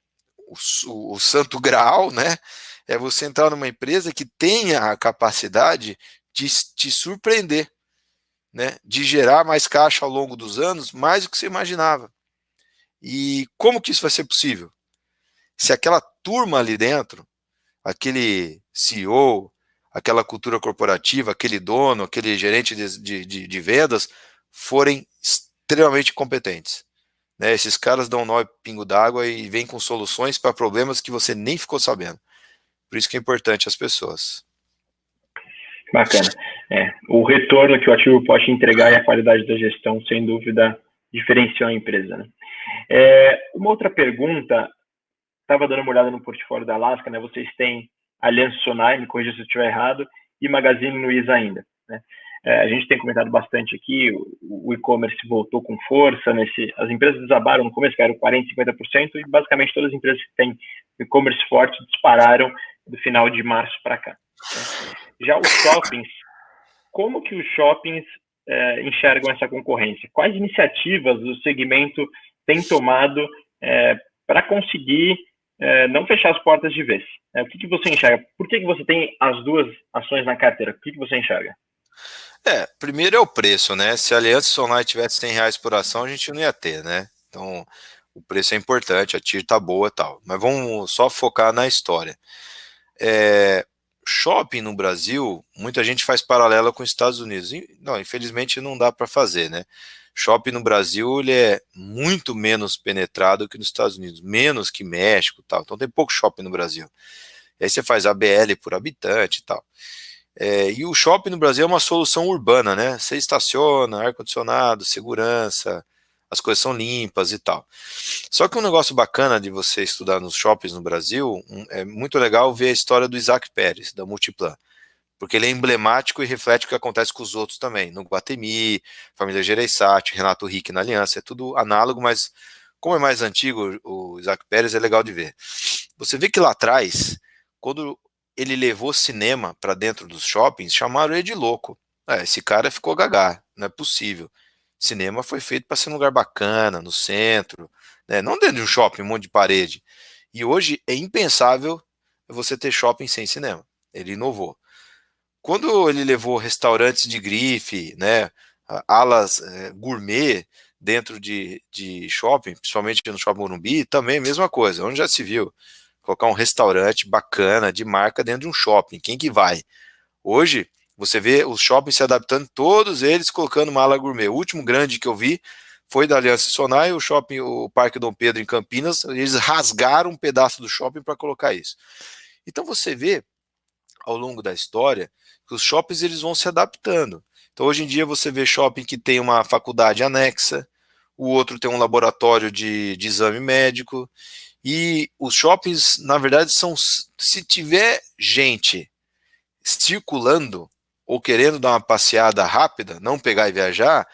o santo graal, né, é você entrar numa empresa que tenha a capacidade de te surpreender, né, de gerar mais caixa ao longo dos anos, mais do que você imaginava. E como que isso vai ser possível? Se aquela turma ali dentro, aquele CEO, aquela cultura corporativa, aquele dono, aquele gerente de vendas, forem extremamente competentes. Né? Esses caras dão nó e pingo d'água e vêm com soluções para problemas que você nem ficou sabendo. Por isso que é importante as pessoas. Bacana. O retorno que o ativo pode entregar e a qualidade da gestão, sem dúvida, diferenciam a empresa. Né? Uma outra pergunta, estava dando uma olhada no portfólio da Alaska, né? Vocês têm Aliança Sonai, me corrija se eu estiver errado, e Magazine Luiza ainda. Né? A gente tem comentado bastante aqui, o e-commerce voltou com força, as empresas desabaram no começo, caíram 40%, 50%, e basicamente todas as empresas que têm e-commerce forte dispararam do final de março para cá. Né? Já os shoppings, como que os shoppings enxergam essa concorrência? Quais iniciativas o segmento tem tomado para conseguir não fechar as portas de vez? O que você enxerga? Por que você tem as duas ações na carteira? O que você enxerga? Primeiro é o preço, né? Se a Aliança Sonai tivesse R$ 100 por ação, a gente não ia ter, né? Então, o preço é importante, a TIR tá boa e tal. Mas vamos só focar na história. Shopping no Brasil, muita gente faz paralela com os Estados Unidos. Não, infelizmente não dá para fazer, né? Shopping no Brasil, ele é muito menos penetrado que nos Estados Unidos, menos que México e tal. Então tem pouco shopping no Brasil. E aí você faz ABL por habitante e tal. E o shopping no Brasil é uma solução urbana, né? Você estaciona, ar-condicionado, segurança, as coisas são limpas e tal. Só que um negócio bacana de você estudar nos shoppings no Brasil, é muito legal ver a história do Isaac Pérez, da Multiplan, porque ele é emblemático e reflete o que acontece com os outros também, no Guatemi, família Gereissati, Renato Rick na Aliança, é tudo análogo, mas como é mais antigo, o Isaac Pérez é legal de ver. Você vê que lá atrás, quando ele levou cinema para dentro dos shoppings, chamaram ele de louco. Esse cara ficou gagá, não é possível. Cinema foi feito para ser um lugar bacana, no centro, né? Não dentro de um shopping, um monte de parede. E hoje é impensável você ter shopping sem cinema. Ele inovou. Quando ele levou restaurantes de grife, né, alas gourmet dentro de shopping, principalmente no Shopping Morumbi, também a mesma coisa, onde já se viu colocar um restaurante bacana, de marca, dentro de um shopping, quem que vai? Hoje, Você vê os shoppings se adaptando, todos eles colocando uma ala gourmet. O último grande que eu vi foi da Aliança Sonae, o Parque Dom Pedro em Campinas, eles rasgaram um pedaço do shopping para colocar isso. Então você vê, ao longo da história, que os shoppings eles vão se adaptando. Então hoje em dia você vê shopping que tem uma faculdade anexa, o outro tem um laboratório de exame médico, e os shoppings, na verdade, se tiver gente circulando ou querendo dar uma passeada rápida, não pegar e viajar,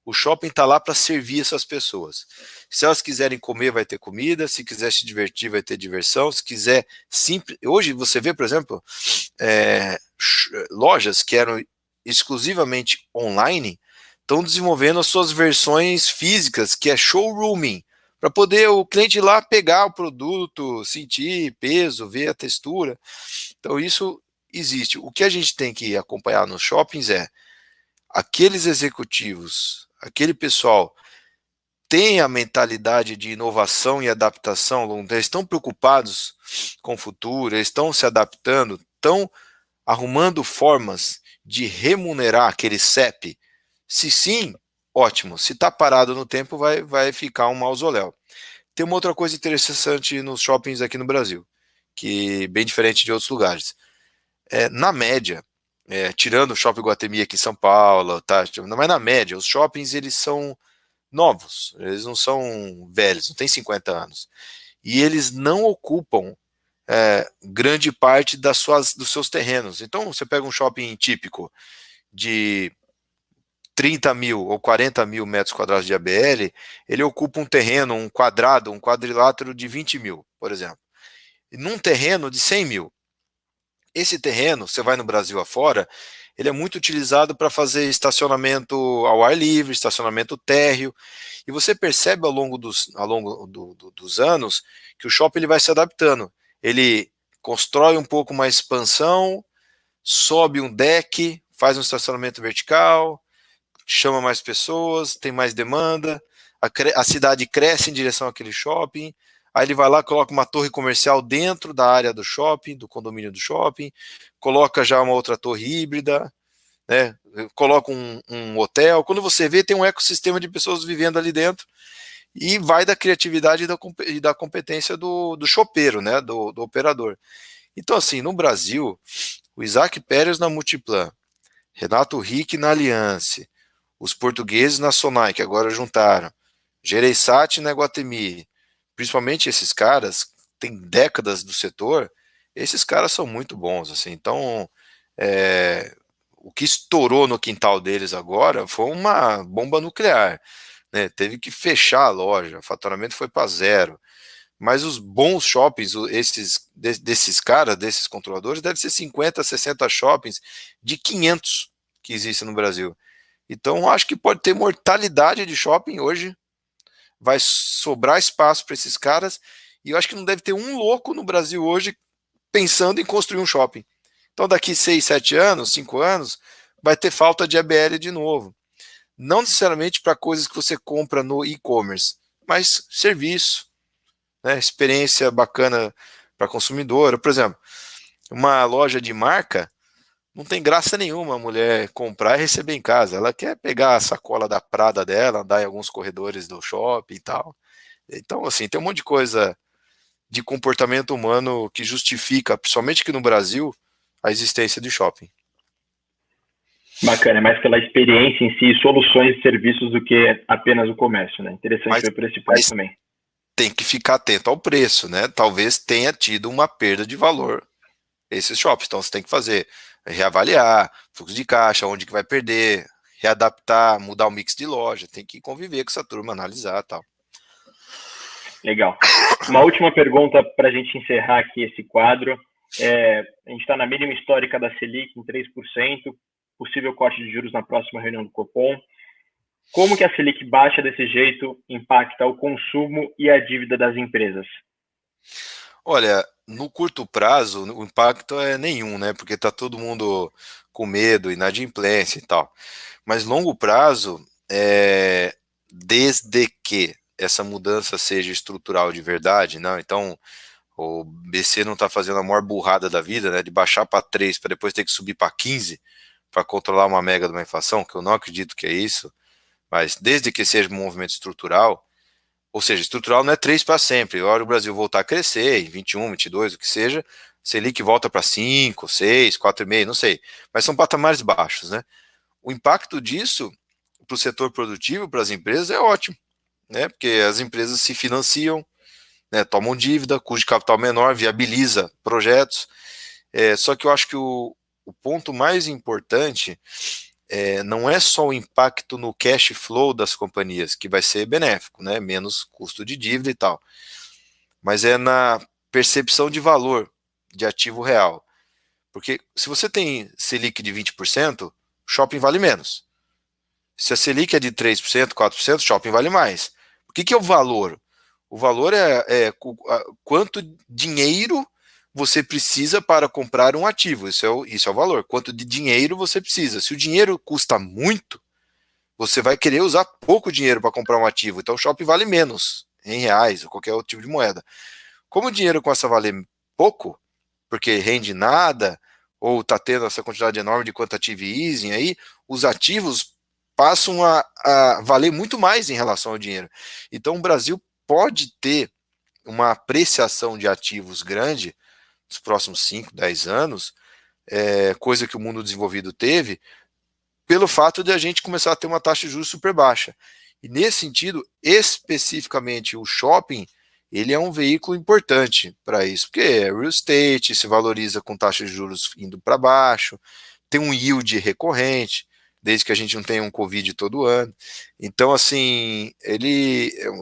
o shopping está lá para servir essas pessoas. Se elas quiserem comer, vai ter comida. Se quiser se divertir, vai ter diversão. Se quiser simples. Hoje você vê, por exemplo, lojas que eram exclusivamente online estão desenvolvendo as suas versões físicas, que é showrooming, para poder o cliente ir lá pegar o produto, sentir peso, ver a textura. Então isso existe. O que a gente tem que acompanhar nos shoppings é aqueles executivos, aquele pessoal tem a mentalidade de inovação e adaptação, eles estão preocupados com o futuro, eles estão se adaptando, estão arrumando formas de remunerar aquele CEP. Se sim, ótimo. Se está parado no tempo, vai ficar um mausoléu. Tem uma outra coisa interessante nos shoppings aqui no Brasil, que bem diferente de outros lugares. Na média, tirando o Shopping Iguatemi aqui em São Paulo, tá? Mas na média, os shoppings eles são novos, eles não são velhos, não tem 50 anos. E eles não ocupam grande parte dos seus terrenos. Então, você pega um shopping típico de 30 mil ou 40 mil metros quadrados de ABL, ele ocupa um terreno, um quadrilátero de 20 mil, por exemplo. E num terreno de 100 mil. Esse terreno, você vai no Brasil afora, ele é muito utilizado para fazer estacionamento ao ar livre, estacionamento térreo, e você percebe ao longo dos anos que o shopping ele vai se adaptando. Ele constrói um pouco mais expansão, sobe um deck, faz um estacionamento vertical, chama mais pessoas, tem mais demanda, a cidade cresce em direção àquele shopping, aí ele vai lá, coloca uma torre comercial dentro da área do shopping, do condomínio do shopping, coloca já uma outra torre híbrida, né? Coloca um hotel. Quando você vê, tem um ecossistema de pessoas vivendo ali dentro, e vai da criatividade e da competência do chopeiro, né? do operador. Então, assim, no Brasil, o Isaac Pérez na Multiplan, Renato Rick na Aliança, os portugueses na Sonai, que agora juntaram, Gereissati na Iguatemi, principalmente esses caras, têm décadas do setor, esses caras são muito bons, assim, então o que estourou no quintal deles agora foi uma bomba nuclear, né? Teve que fechar a loja, o faturamento foi para zero, mas os bons shoppings, desses caras, desses controladores, deve ser 50, 60 shoppings de 500 que existem no Brasil. Então, acho que pode ter mortalidade de shopping hoje, vai sobrar espaço para esses caras, e eu acho que não deve ter um louco no Brasil hoje pensando em construir um shopping. Então, daqui 6, 7 anos, 5 anos, vai ter falta de ABL de novo. Não necessariamente para coisas que você compra no e-commerce, mas serviço, né, experiência bacana para consumidor. Por exemplo, uma loja de marca, não tem graça nenhuma a mulher comprar e receber em casa. Ela quer pegar a sacola da Prada dela, andar em alguns corredores do shopping e tal. Então, assim, tem um monte de coisa de comportamento humano que justifica, principalmente aqui no Brasil, a existência de shopping. Bacana, é mais pela experiência em si, soluções e serviços do que apenas o comércio, né? Interessante ver por esse ponto também. Tem que ficar atento ao preço, né? Talvez tenha tido uma perda de valor esses shoppings, então você tem que fazer, reavaliar, fluxo de caixa, onde que vai perder, readaptar, mudar o mix de loja, tem que conviver com essa turma, analisar e tal. Legal. Uma última pergunta para a gente encerrar aqui esse quadro. A gente está na mínima histórica da Selic, em 3%, possível corte de juros na próxima reunião do Copom. Como que a Selic baixa desse jeito impacta o consumo e a dívida das empresas? Olha, no curto prazo, o impacto é nenhum, né? Porque está todo mundo com medo, inadimplência e tal. Mas longo prazo, desde que essa mudança seja estrutural de verdade, não? Então, o BC não está fazendo a maior burrada da vida, né? De baixar para 3 para depois ter que subir para 15, para controlar uma mega de uma inflação, que eu não acredito que é isso, mas desde que seja um movimento estrutural, ou seja, estrutural não é 3 para sempre. A hora o Brasil voltar a crescer, em 21, 22, o que seja, Selic volta para 5, 6, 4,5, não sei. Mas são patamares baixos, né? O impacto disso para o setor produtivo, para as empresas, é ótimo, né? Porque as empresas se financiam, né, tomam dívida, custo de capital menor, viabiliza projetos. Só que eu acho que o ponto mais importante não é só o impacto no cash flow das companhias, que vai ser benéfico, né, menos custo de dívida e tal, mas é na percepção de valor de ativo real. Porque se você tem Selic de 20%, shopping vale menos. Se a Selic é de 3%, 4%, shopping vale mais. O que é o valor? O valor é quanto dinheiro você precisa para comprar um ativo. Isso é o valor. Quanto de dinheiro você precisa. Se o dinheiro custa muito, você vai querer usar pouco dinheiro para comprar um ativo. Então o shopping vale menos, em reais ou qualquer outro tipo de moeda. Como o dinheiro começa a valer pouco, porque rende nada, ou está tendo essa quantidade enorme de quantitative easing aí, os ativos passam a valer muito mais em relação ao dinheiro. Então o Brasil pode ter uma apreciação de ativos grande nos próximos 5, 10 anos, coisa que o mundo desenvolvido teve, pelo fato de a gente começar a ter uma taxa de juros super baixa. E nesse sentido, especificamente o shopping, ele é um veículo importante para isso, porque é real estate, se valoriza com taxa de juros indo para baixo, tem um yield recorrente, desde que a gente não tenha um Covid todo ano. Então, assim,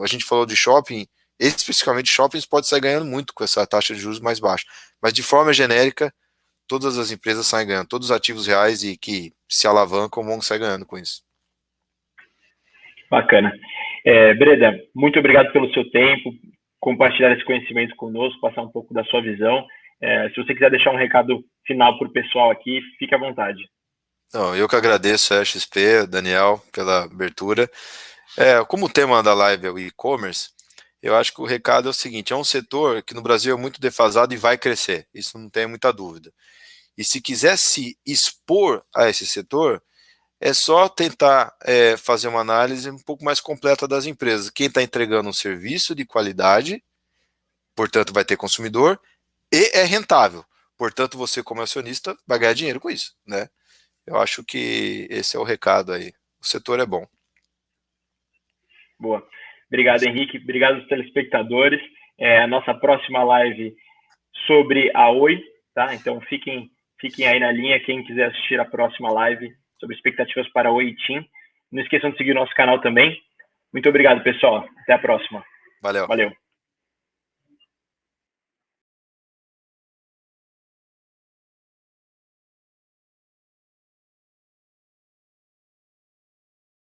a gente falou de shopping, especificamente shoppings pode sair ganhando muito com essa taxa de juros mais baixa, mas de forma genérica, todas as empresas saem ganhando, todos os ativos reais e que se alavancam vão sair ganhando com isso. Bacana. Breda, muito obrigado pelo seu tempo, compartilhar esse conhecimento conosco, passar um pouco da sua visão. Se você quiser deixar um recado final para o pessoal aqui, fique à vontade. Não, eu que agradeço a XP, Daniel, pela abertura. Como o tema da live é o e-commerce, eu acho que o recado é o seguinte: é um setor que no Brasil é muito defasado e vai crescer, isso não tem muita dúvida. E se quiser se expor a esse setor, é só tentar fazer uma análise um pouco mais completa das empresas. Quem está entregando um serviço de qualidade, portanto vai ter consumidor, e é rentável. Portanto, você como acionista vai ganhar dinheiro com isso, né? Eu acho que esse é o recado aí. O setor é bom. Boa. Obrigado, Henrique. Obrigado aos telespectadores. A nossa próxima live sobre a Oi, tá? Então fiquem aí na linha quem quiser assistir a próxima live sobre expectativas para a Oi TIM. Não esqueçam de seguir o nosso canal também. Muito obrigado, pessoal. Até a próxima. Valeu. Valeu.